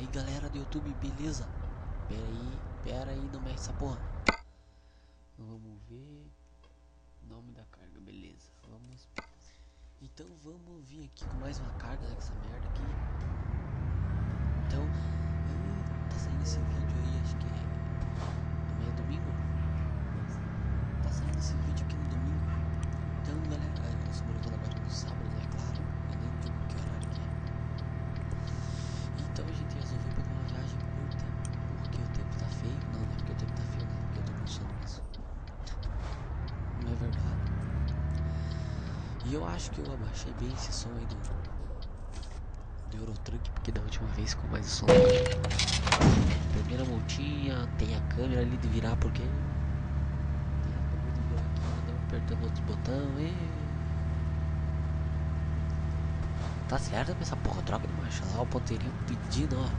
aí galera do YouTube, beleza? Pera aí, não mexe essa porra. Vamos ver. Nome da carga, beleza. Vamos. Então vamos vir aqui com mais uma carga dessa merda aqui. Então, tá saindo esse vídeo aí, acho que é domingo. Tá saindo esse vídeo aqui no domingo. Então galera, eu tô gravando agora no sábado, né? Claro, eu nem digo que horário que é. Então a gente resolveu pegar uma viagem curta. Porque o tempo tá feio. Não é porque o tempo tá feio, né? Porque eu tô com sono mesmo. Não é verdade. E eu acho que eu abaixei bem esse som aí do Eurotruck, porque da última vez ficou mais o som. Primeira multinha, tem a câmera ali de virar, porque de virar aqui, andando apertando outros botões. Tá certo essa porra, troca de marcha lá, o ponteirinho pedindo, ó.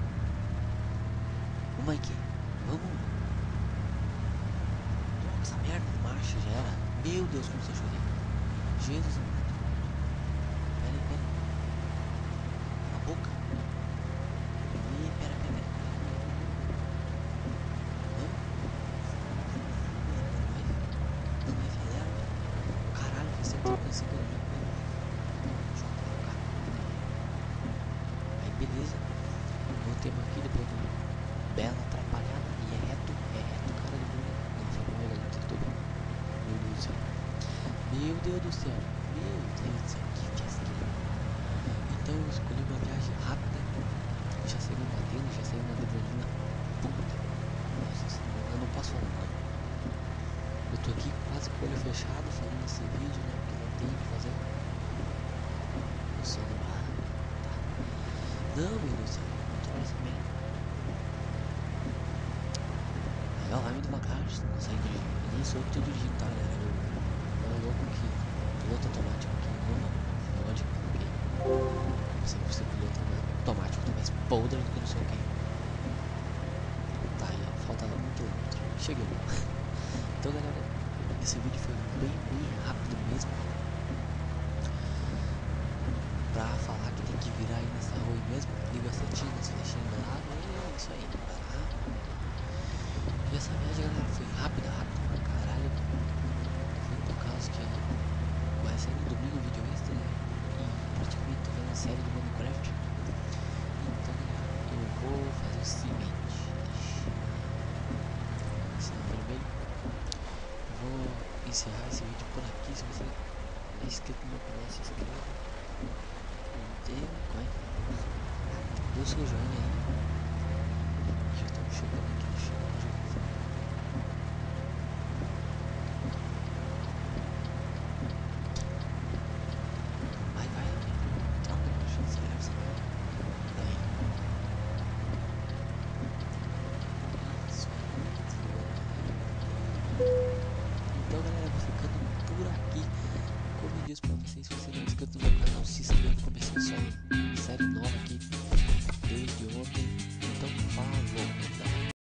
Vamos aqui, vamos. Troca essa merda de marcha, já era. Meu Deus, como você chorei. Jesus amado. Pera. A boca. Pera. Não, acelera. Caralho, você tá conseguindo. Aí beleza. Voltemos aqui depois de uma bela atrapalhada. E é reto, cara de boa. Não foi mal, galera, tudo bem. Meu Deus do céu. Que fiasqueira. Então eu escolhi uma viagem rápida. Já saiu batendo, já saiu uma adrenalina. Puta. Nossa senhora, eu não posso falar nada. Eu tô aqui quase com o olho fechado fazendo esse vídeo, né? Porque não tem o que fazer. Eu sou do bar. Tá. Não, meu Deus do céu. Controla essa merda. Aí ó, vai muito devagar, você não consegue dirigir. Eu nem sou eu que tô dirigindo, tá, galera? Eu louco que piloto automático aqui, não pode coloquei. Sempre ser piloto automático, tô mais podre do que não sei o que. Tá aí, ó, falta 1 km. Cheguei. Então galera, esse vídeo foi bem rápido mesmo. Pra falar que tem que virar aí nessa rua aí mesmo. Liga a setinha, as flechinhas do lado. É isso aí, vai lá. E essa viagem, galera, foi rápida pra caralho. Foi por causa que vai sair no domingo o vídeo extra, né? E praticamente tô fazendo a série do Minecraft. Então, galera, eu vou fazer o seguinte. Sinal vermelho. Vou encerrar esse vídeo por aqui. Se você é inscrito no meu canal, se inscreva. Dê o seu joinha aí. Já estamos chegando aqui no chão. Vai. Troca de marcha, acelera essa merda. Daí. Isso aí. Então galera, eu vou ficando por aqui. Como eu disse pra vocês, se você não é inscrito no meu canal, se inscreva, comecei só.